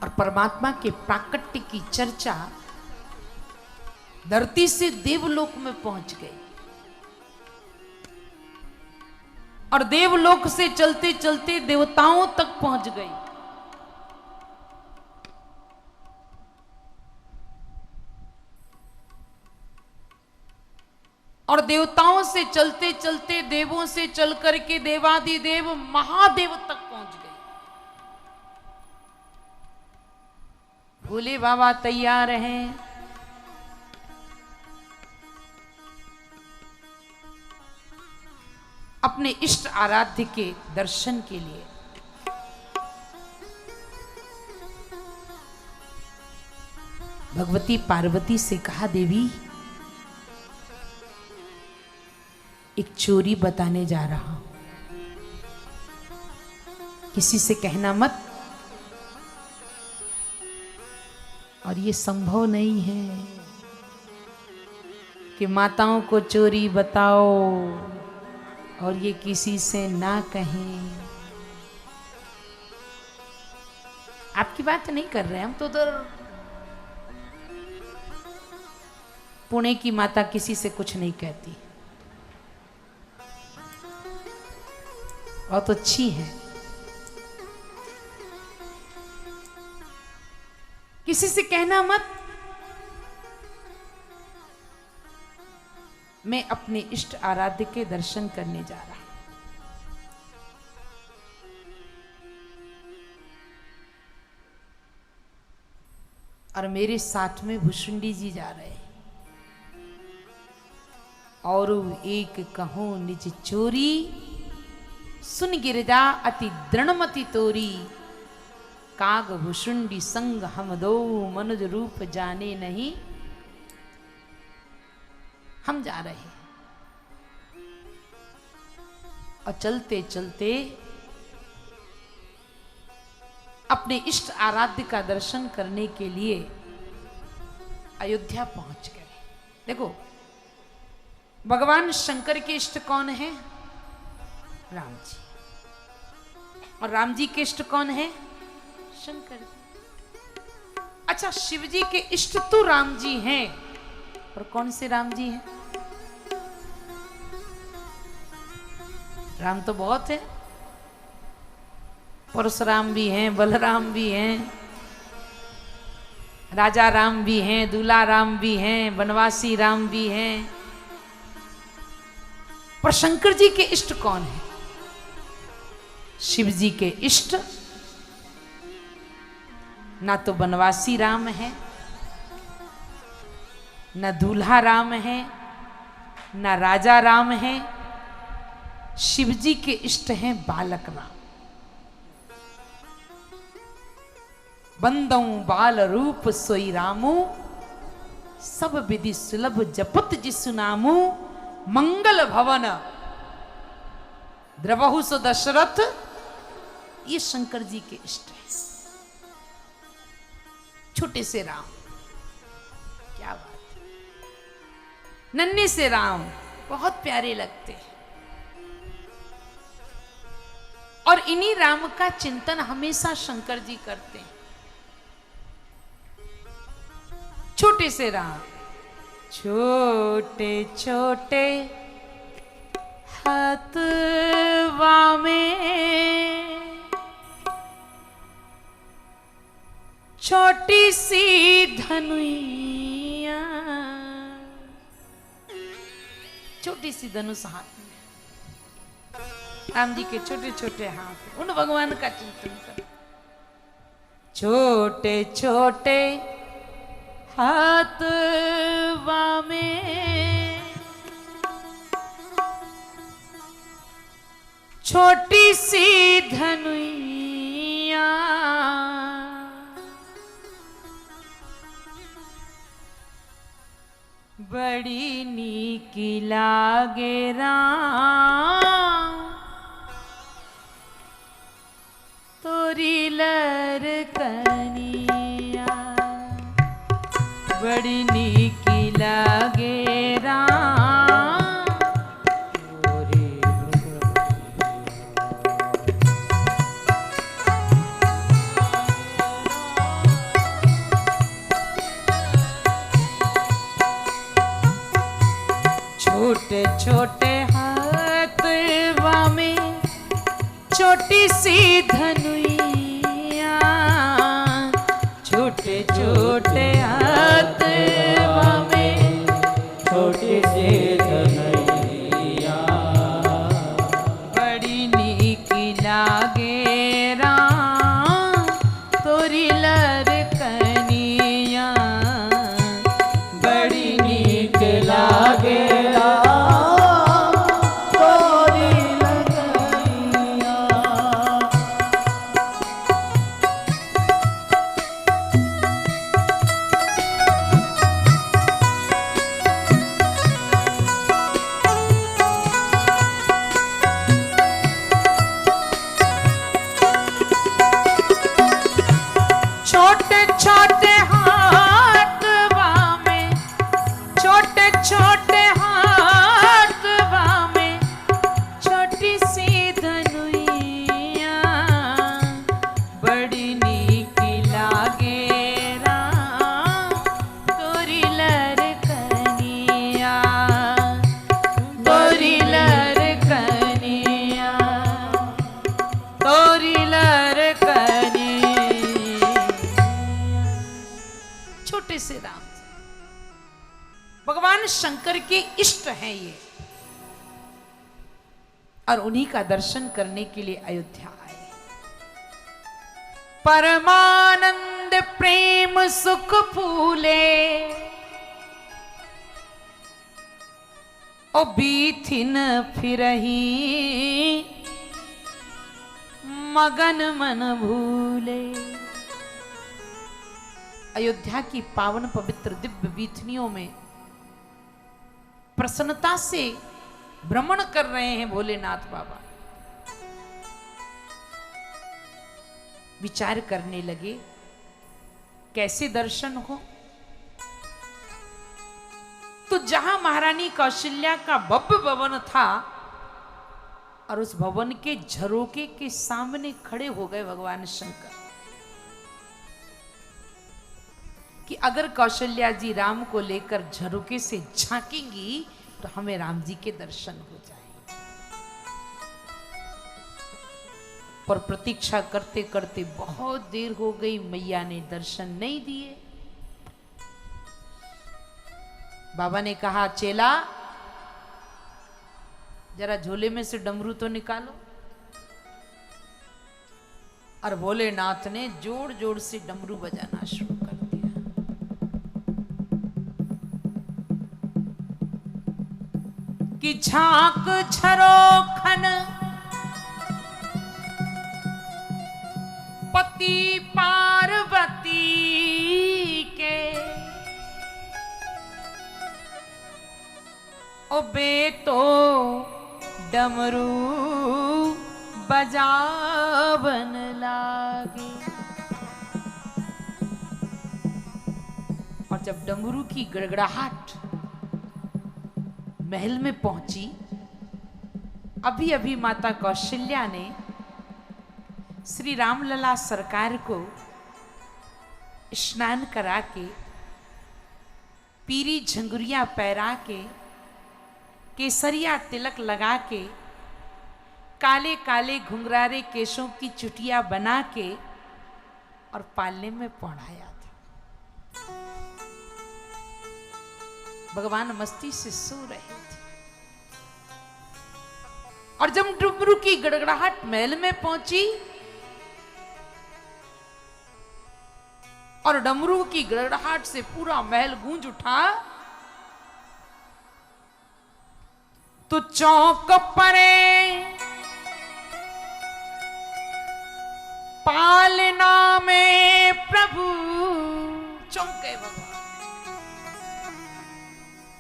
और परमात्मा के प्राकट्य की चर्चा धरती से देवलोक में पहुंच गई और देवलोक से चलते चलते देवताओं तक पहुंच गई। और देवताओं से चलते चलते देवों से चल करके देवादिदेव महादेव तक पहुंच गए। भोले बाबा तैयार हैं, अपने इष्ट आराध्य के दर्शन के लिए। भगवती पार्वती से कहा, देवी एक चोरी बताने जा रहा हूं, किसी से कहना मत। और ये संभव नहीं है कि माताओं को चोरी बताओ और ये किसी से ना कहें। आपकी बात नहीं कर रहे हम तो उधर पुणे की माता किसी से कुछ नहीं कहती, बहुत अच्छी है। किसी से कहना मत, मैं अपने इष्ट आराध्य के दर्शन करने जा रहा हूं। और मेरे साथ में भुषुंडी जी जा रहे हैं। और एक कहूं निज चोरी, सुन गिरजा अति दृढ़मति तोरी। काग भुषुंडी संग हम दो, मनुज रूप जाने नहीं। हम जा रहे हैं और चलते चलते अपने इष्ट आराध्य का दर्शन करने के लिए अयोध्या पहुंच गए। देखो, भगवान शंकर के इष्ट कौन है? राम जी। और राम जी के इष्ट कौन है? शंकर जी। अच्छा, शिव जी के इष्ट तो राम जी हैं, और कौन से राम जी हैं? राम तो बहुत है, परशुराम भी हैं, बलराम भी हैं, राजा राम भी हैं, दूल्हा राम भी हैं, वनवासी राम भी हैं। पर शंकर जी के इष्ट कौन है? शिव जी के इष्ट ना तो वनवासी राम है, न दूल्हा राम है, न राजा राम है। शिव जी के इष्ट हैं बालक राम। बंदऊ बाल रूप सोई रामू, सब विधि सुलभ जपत जिसु नामू। मंगल भवन द्रवहु सो दशरथ, ये शंकर जी के इष्ट है। छोटे से राम, क्या बात है, नन्हे से राम बहुत प्यारे लगते हैं। और इन्हीं राम का चिंतन हमेशा शंकर जी करते हैं। छोटे से राम, छोटे छोटे हाथवा में छोटी सी धनुइया। छोटी सी धनुष हाथ में, राम जी के छोटे छोटे हाथ, उन भगवान का चिंतन कर। छोटे छोटे हाथवा में छोटी सी धनुइया। बड़ी नीकी लागे राम, तोरी लरकनिया। बड़ी नीकी लागे राम, तोरी लरकनिया। छोटे छोटे हाथवा में छोटी सी धनुइया, छोटे छोटे हाथवा में छोटी सी धनुइया, बड़ी नीक लागे राम तोरी लरकनिया, बड़ी नीक लागे राम तोरी लरकनिया। छोटे छोटे हाथवा में छोटे छोटे हाथवा में छोटी सी धनुइया, बड़ी नीक लागे राम तोरी लरकनिया, तोरी लरकनिया, तोरी लरकनिया। छोटे से राम भगवान शंकर के इष्ट हैं ये, और उन्हीं का दर्शन करने के लिए अयोध्या आए। परमानंद प्रेम सुख फूले, ओ बीथिन फिरही मगन मन भूले। अयोध्या की पावन पवित्र दिव्य वीथनियों में प्रसन्नता से भ्रमण कर रहे हैं भोलेनाथ बाबा। विचार करने लगे कैसे दर्शन हो। तो जहां महारानी कौशल्या का भव्य भवन था, और उस भवन के झरोके के सामने खड़े हो गए भगवान शंकर कि अगर कौशल्या जी राम को लेकर झरोके से झांकेंगी तो हमें राम जी के दर्शन हो जाएंगे। पर प्रतीक्षा करते करते बहुत देर हो गई, मैया ने दर्शन नहीं दिए। बाबा ने कहा, चेला जरा झोले में से डमरू तो निकालो। और भोलेनाथ ने जोर जोर से डमरू बजाना शुरू कर दिया। कि झांक झरोखन पति पार्वती के, ओ बेटो डमरू बजावन लागे। और जब डमरू की गड़गड़ाहट महल में पहुंची, अभी अभी माता कौशल्या ने श्री रामलला सरकार को स्नान करा के, पीरी झंगुरिया पैरा के, केसरिया तिलक लगा के, काले काले घुंघरारे केशों की चुटिया बना के और पालने में पहुंचाया था। भगवान मस्ती से सो रहे थे। और जब डमरू की गड़गड़ाहट महल में पहुंची और डमरू की गड़गड़ाहट से पूरा महल गूंज उठा, तो चौक परे पालना में प्रभु चौंके भगवान।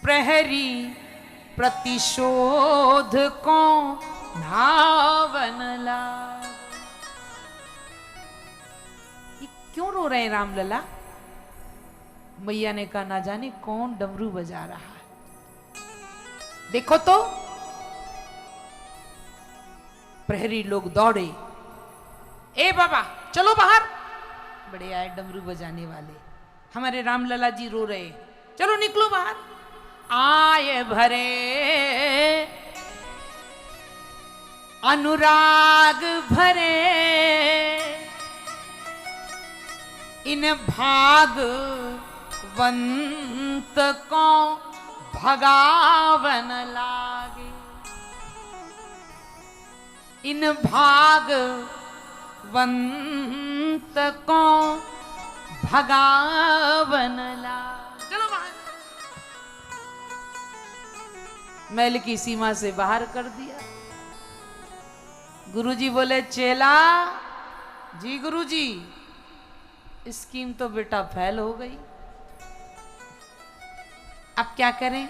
प्रहरी प्रतिशोध को धावन लाग। ये क्यों रो रहे हैं रामलला? मैया ने कहा, ना जाने कौन डमरू बजा रहा है, देखो तो। प्रहरी लोग दौड़े, ए बाबा चलो बाहर, बड़े आए डमरू बजाने वाले, हमारे रामलला जी रो रहे, चलो निकलो बाहर। आए भरे अनुराग भरे इन भागवंत को भगावन लागे, इन भागवंत को भगावन लागे। चलो बाहर, महल की सीमा से बाहर कर दिया। गुरुजी बोले चेला जी, गुरुजी स्कीम तो बेटा फेल हो गई, अब क्या करें?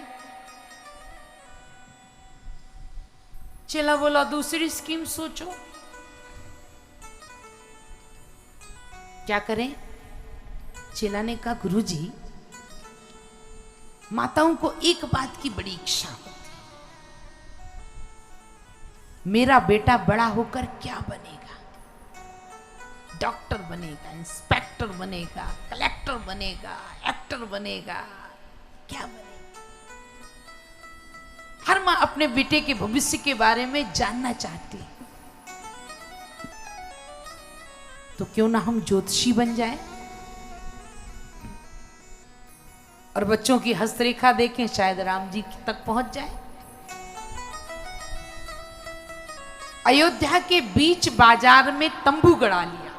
चेला बोला दूसरी स्कीम सोचो। क्या करें? चेला ने कहा गुरुजी माताओं को एक बात की बड़ी इच्छा होती, मेरा बेटा बड़ा होकर क्या बनेगा? डॉक्टर बनेगा, इंस्पेक्टर बनेगा, कलेक्टर बनेगा, एक्टर बनेगा, क्या बनेगा? हर मां अपने बेटे के भविष्य के बारे में जानना चाहती है। तो क्यों ना हम ज्योतिषी बन जाएं और बच्चों की हस्तरेखा देखें, शायद राम जी तक पहुंच जाए। अयोध्या के बीच बाजार में तंबू गड़ा लिया,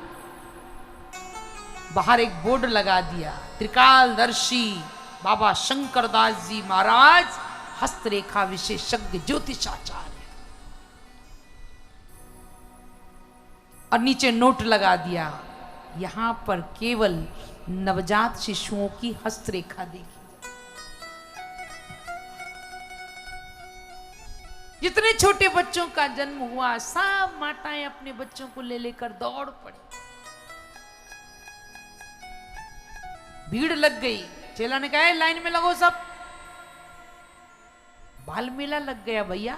बाहर एक बोर्ड लगा दिया, त्रिकालदर्शी बाबा शंकरदास जी महाराज हस्तरेखा विशेषज्ञ ज्योतिषाचार्य, और नीचे नोट लगा दिया, यहां पर केवल नवजात शिशुओं की हस्तरेखा देखी। जितने छोटे बच्चों का जन्म हुआ सब माताएं अपने बच्चों को ले लेकर दौड़ पड़ी। भीड़ लग गई। चेला ने कहा लाइन में लगो सब। बाल मेला लग गया भैया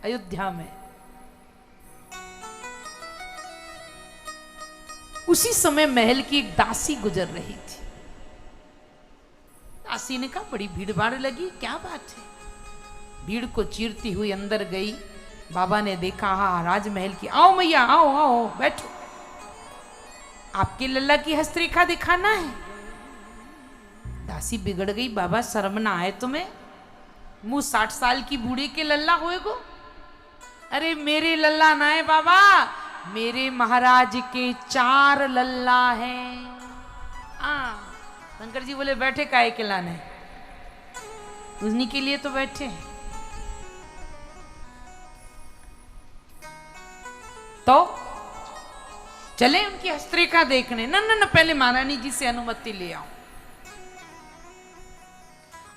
अयोध्या में। उसी समय महल की एक दासी गुजर रही थी। दासी ने कहा बड़ी भीड़ भाड़ लगी, क्या बात है? भीड़ को चीरती हुई अंदर गई। बाबा ने देखा, हाँ राजमहल की, आओ मैया आओ आओ बैठो, आपके लल्ला की हस्तरेखा दिखाना है। दासी बिगड़ गई, बाबा शर्म ना आए तुम्हें? मुंह 60 साल की बूढ़ी के लल्ला होएगो? अरे मेरे लल्ला ना है बाबा, मेरे महाराज के 4 लल्ला हैं। शंकर जी बोले बैठे काहे के लाने, उन्हीं के लिए तो बैठे हैं। तो चले उनकी हस्तरेखा देखने। न न न, पहले महारानी जी से अनुमति ले आओ।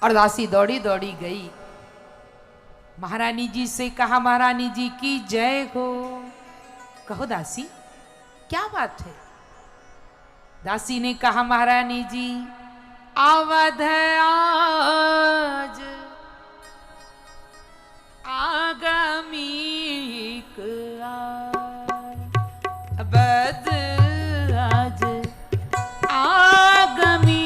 और दासी दौड़ी दौड़ी गई, महारानी जी से कहा महारानी जी की जय हो। कहो दासी क्या बात है? दासी ने कहा महारानी जी अवध आज आगमीक अवध आज आगमी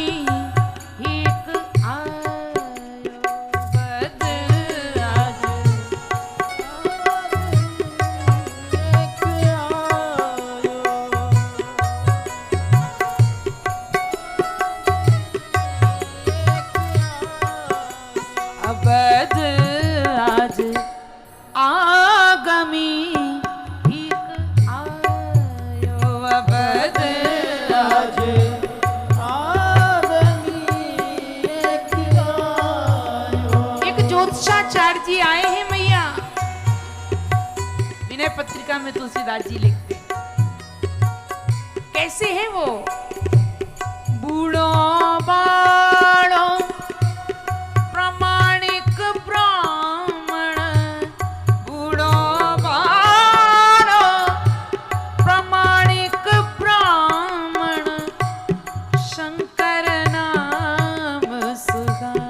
जी आए हैं मैया। विनय पत्रिका में तुलसीदास जी लिखते हैं, कैसे हैं वो? बूढ़ो बाड़ो प्रामाणिक ब्राह्मण, बूढ़ो बाड़ो प्रामाणिक ब्राह्मण, शंकर नाम सुहाए।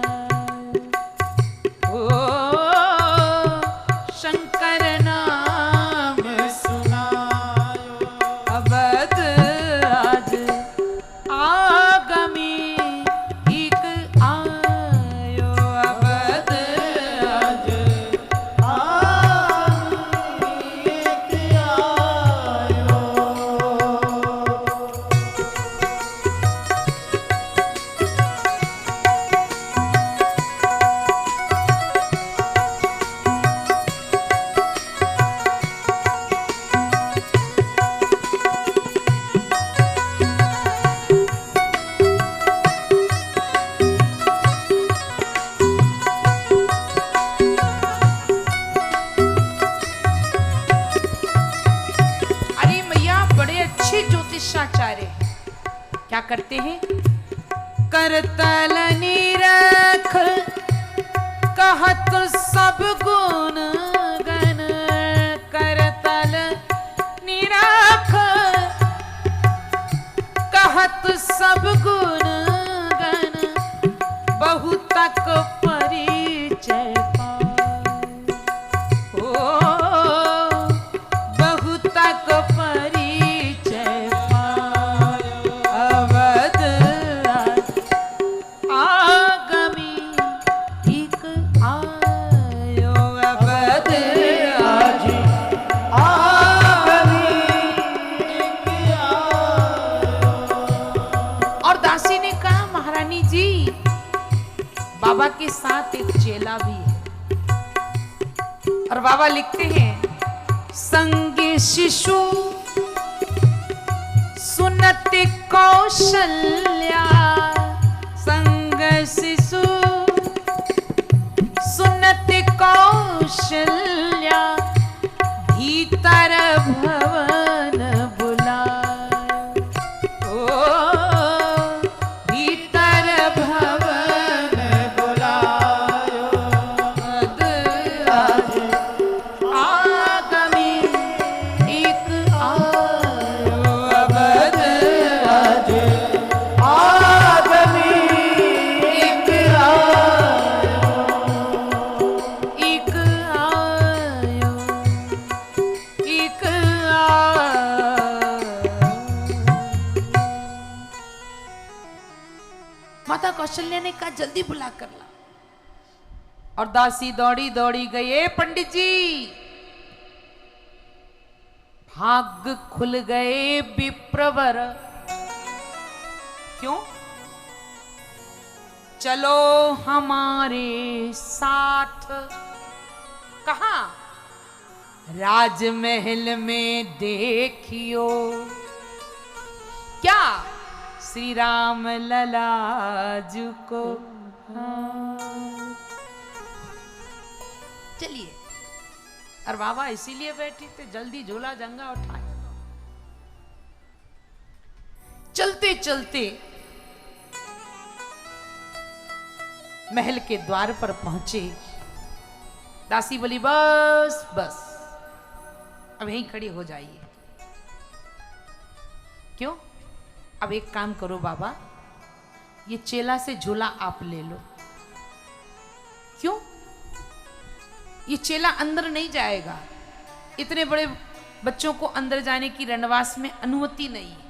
करते हैं? करतल निरख कहत सब गुण गण, करतल निरख कहत सब गुण गण, बहुतक परिचय पाए। ओ बहुतक परिचय पाए, अवध आगमी एक आयो, अवध आज आगमी एक आयो। और दासी ने कहा महारानी जी, बाबा के साथ एक चेला भी है। और बाबा लिखते हैं, संगे शिशु सुनति कौशल्या, संग शिशु सुनति कौशल्या, भीतर भवन बुलाए। ओ भीतर भवन बुलायो, अद आज आगमी एक आयो, अवध आज आगमी एक आयो, एक आयो, एक आयो। माता कौशल्या ने कहा जल्दी बुला कर ला। और दासी दौड़ी दौड़ी गई, ए पंडित जी भाग्य खुल गए विप्रवर। क्यों? चलो हमारे साथ। कहा? राजमहल में देखियो, क्या श्री राम ललाजू को। चलिए। और बाबा इसीलिए बैठी थे, जल्दी झोला जंगा उठाए। चलते चलते महल के द्वार पर पहुंचे। दासी बोली, बस बस अब यहीं खड़ी हो जाइए। क्यों? अब एक काम करो बाबा, ये चेला से झोला आप ले लो। क्यों? ये चेला अंदर नहीं जाएगा, इतने बड़े बच्चों को अंदर जाने की रणवास में अनुमति नहीं है।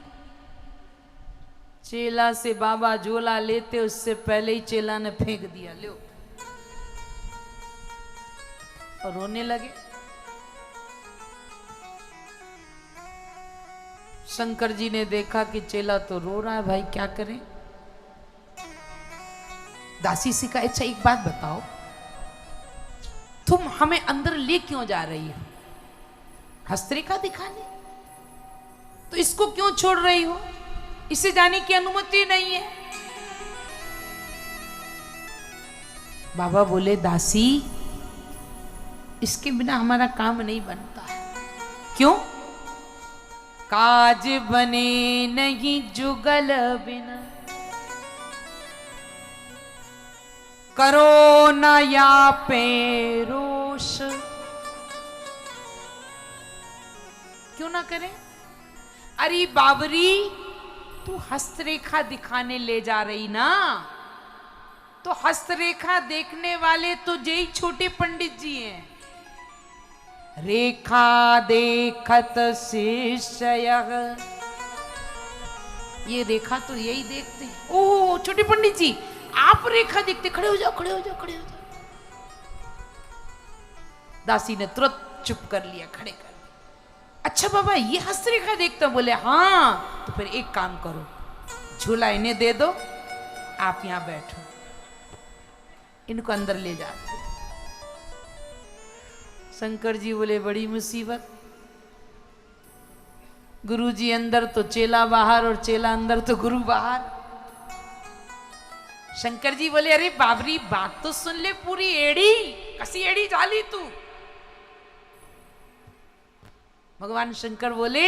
चेला से बाबा झोला लेते उससे पहले ही चेला ने फेंक दिया, लो, और रोने लगे। शंकर जी ने देखा कि चेला तो रो रहा है, भाई क्या करें। दासी से कहा, अच्छा एक बात बताओ, तुम हमें अंदर ले क्यों जा रही हो? हस्तरेखा दिखाने? तो इसको क्यों छोड़ रही हो? इसे जाने की अनुमति नहीं है। बाबा बोले, दासी इसके बिना हमारा काम नहीं बनता है। क्यों? काज बने नहीं जुगल बिना, करो न या पेरोश। क्यों ना करें? अरे बाबरी, तू हस्तरेखा दिखाने ले जा रही ना, तो हस्तरेखा देखने वाले तो यही छोटे पंडित जी हैं। रेखा देखत शिष्य, ये रेखा तो यही देखते हैं। ओह छोटे पंडित जी, आप रेखा देखते, खड़े हो जाओ, खड़े हो जाओ, खड़े हो जाओ। दासी ने तुरंत चुप कर लिया, खड़े कर लिया। अच्छा बाबा, ये हस्तरेखा देखता? बोले हाँ। तो फिर एक काम करो, झूला इन्हें दे दो, आप यहां बैठो, इनको अंदर ले जाते। शंकर जी बोले, बड़ी मुसीबत, गुरु जी अंदर तो चेला बाहर, और चेला अंदर तो गुरु बाहर। शंकर जी बोले, अरे बाबरी बात तो सुन ले पूरी, एड़ी कसी एड़ी डाली तू। भगवान शंकर बोले,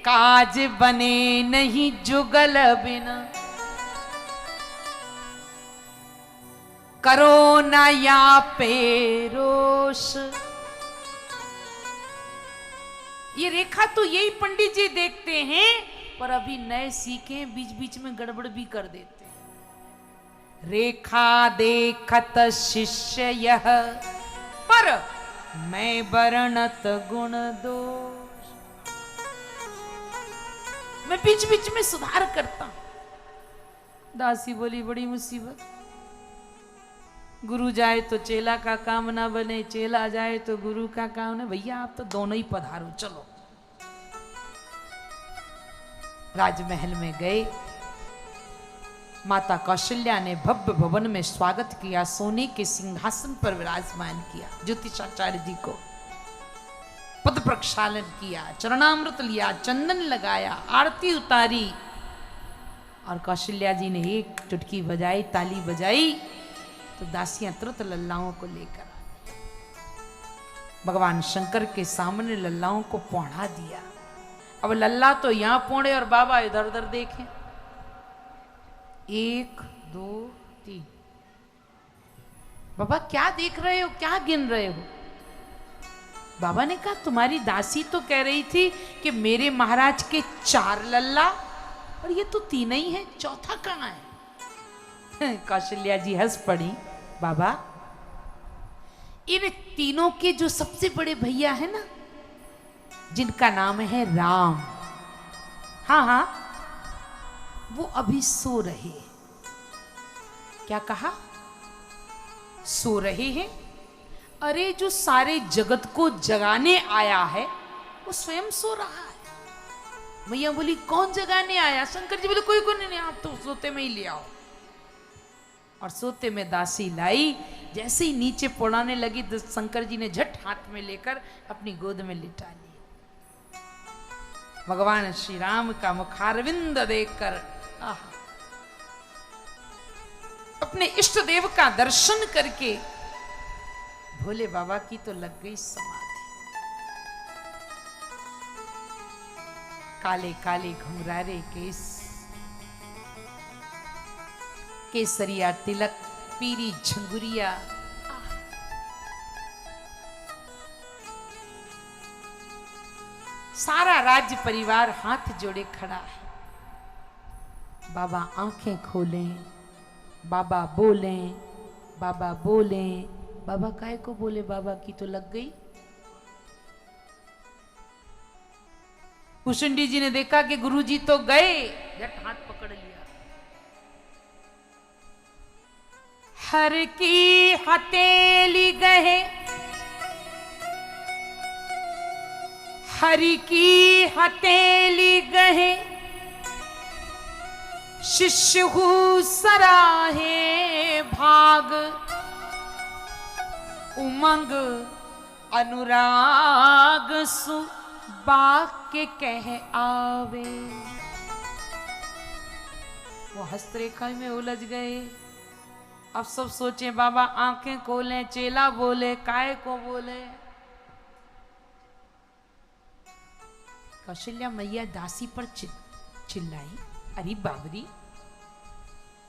काज बने नहीं जुगल बिना, करो ना या पेरोश। ये रेखा तो यही पंडित जी देखते हैं, पर अभी नए सीखे बीच बीच में गड़बड़ भी कर देते हैं। रेखा देखत शिष्य यह, पर मैं वर्णत गुण दोष। मैं बीच बीच में सुधार करता हूं। दासी बोली बड़ी मुसीबत, गुरु जाए तो चेला का काम ना बने, चेला जाए तो गुरु का काम ना। भैया आप तो दोनों ही पधारो, चलो। राजमहल में गए, माता कौशल्या ने भव्य भवन में स्वागत किया, सोने के सिंहासन पर विराजमान किया, ज्योतिषाचार्य जी को पद प्रक्षालन किया, चरणामृत लिया, चंदन लगाया, आरती उतारी, और कौशल्या जी ने एक चुटकी बजाई, ताली बजाई, तो दासियां तुरंत लल्लाओं को लेकर आई। भगवान शंकर के सामने लल्लाओं को पौड़ा दिया। अब लल्ला तो यहां पौड़े और बाबा इधर उधर देखें। 1 2 3। बाबा क्या देख रहे हो, क्या गिन रहे हो? बाबा ने कहा तुम्हारी दासी तो कह रही थी कि मेरे महाराज के 4 लल्ला, और ये तो 3 ही है, चौथा कहां है? कौशल्या जी हंस पड़ी। बाबा इन तीनों के जो सबसे बड़े भैया है ना, जिनका नाम है राम, हाँ हाँ, वो अभी सो रहे। क्या कहा? सो रहे हैं। अरे जो सारे जगत को जगाने आया है वो स्वयं सो रहा है। मैया बोली कौन जगाने आया? शंकर जी बोले कोई नहीं, आप तो सोते में ही ले आओ। और सोते में दासी लाई। जैसे ही नीचे पौड़ाने लगी तो शंकर जी ने झट हाथ में लेकर अपनी गोद में लिटा ली। भगवान श्री राम का मुखारविंद देखकर अपने इष्ट देव का दर्शन करके भोले बाबा की तो लग गई समाधि। काले काले घुंघरारे केस, केसरिया तिलक, पीरी झंगुरिया, सारा राज्य परिवार हाथ जोड़े खड़ा है। बाबा आंखें खोलें, बाबा बोलें, बाबा बोलें। बाबा काहे को बोले? बाबा की तो लग गई। कुशुंडी जी ने देखा कि गुरुजी तो गए, झट हाथ पकड़ लिया। हर की हथेली गए, हरि की हथेली गए, शिष्य हूँ सराहे भाग, उमंग अनुराग सु बाक्य कह आवे। वो हस्तरेखा में उलझ गए। अब सब सोचे बाबा आंखें खोलें, चेला बोले, काय को बोले। कौशल्या मैया दासी पर चिल्लाई, अरे बाबरी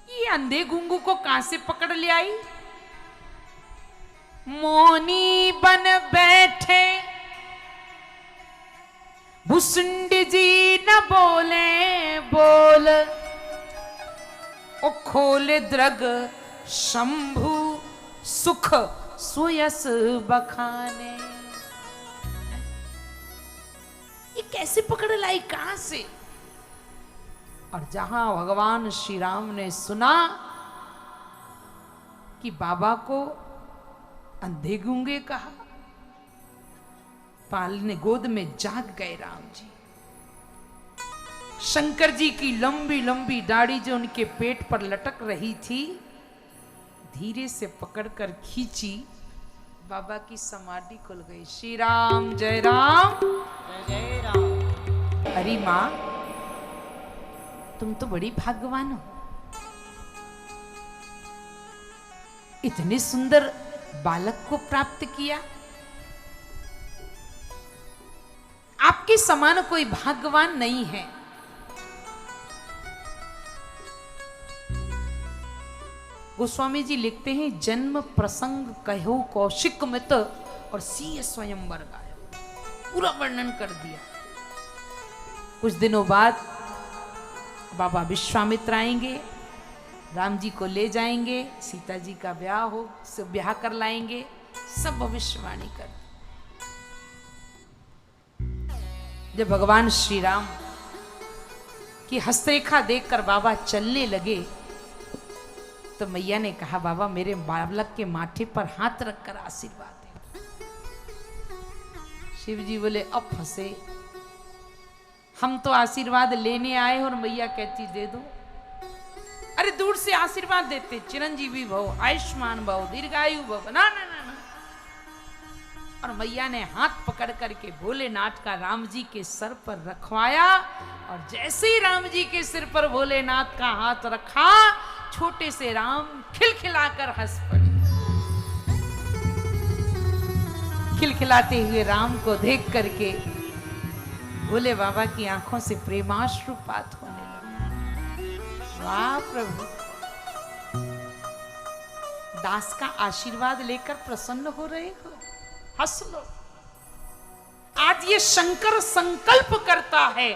ये अंधे गुंगू को कहां से पकड़ ले आई? मौनी बन बैठे, भुसुंडी जी न बोले बोल, ओ खोले द्रग शंभु सुख सुयस बखाने। ये कैसे पकड़ लाई, कहां से? और जहां भगवान श्री राम ने सुना कि बाबा को अंधे गूंगे कहा, पालने गोद में जाग गए राम जी। शंकर जी की लंबी लंबी दाढ़ी जो उनके पेट पर लटक रही थी, धीरे से पकड़कर खींची, बाबा की समाधि खुल गई। श्री राम जय राम जय राम। अरे मां तुम तो बड़ी भाग्यवान हो, इतने सुंदर बालक को प्राप्त किया। आपके आपके समान कोई भाग्यवान नहीं है। गोस्वामी जी लिखते हैं, जन्म प्रसंग कहो कौशिक मित और सीय स्वयंवर गायो, पूरा वर्णन कर दिया। कुछ दिनों बाद बाबा विश्वामित्र आएंगे, राम जी को ले जाएंगे, सीता जी का ब्याह हो, सब ब्याह कर लाएंगे, सब भविष्यवाणी कर। जब भगवान श्री राम की हस्तरेखा देखकर बाबा चलने लगे तो मैया ने कहा, बाबा मेरे बालक के माथे पर हाथ रखकर आशीर्वाद दे। शिव जी बोले, अब फंसे, हम तो आशीर्वाद लेने आए और मैया कहती दे दो। अरे दूर से आशीर्वाद देते, चिरंजीवी भव, आयुष्मान भव, दीर्घायु भव, ना ना ना ना। और मैया ने हाथ पकड़ करके भोलेनाथ का राम जी के सर पर रखवाया, और जैसे ही राम जी के सिर पर भोलेनाथ का हाथ रखा, छोटे से राम खिलखिलाकर हंस पड़े। खिलखिलाते हुए राम को देख करके भोले बाबा की आंखों से प्रेमाश्रुपात होने लगे। वाह प्रभु, दास का आशीर्वाद लेकर प्रसन्न हो रहे हो, हंस लो। आज ये शंकर संकल्प करता है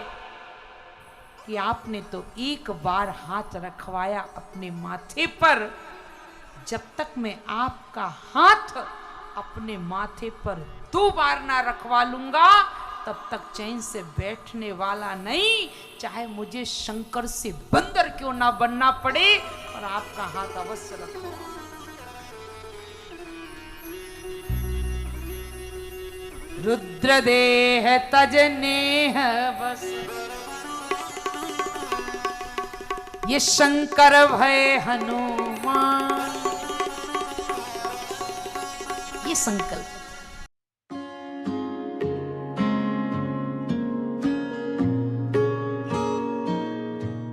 कि आपने तो एक बार हाथ रखवाया अपने माथे पर, जब तक मैं आपका हाथ अपने माथे पर 2 बार ना रखवा लूंगा तब तक चैन से बैठने वाला नहीं, चाहे मुझे शंकर से बंदर क्यों ना बनना पड़े, और आपका हाथ अवश्य रखो। रुद्रदेह तजनेह बस, ये शंकर भय हनुमान, ये संकल्प।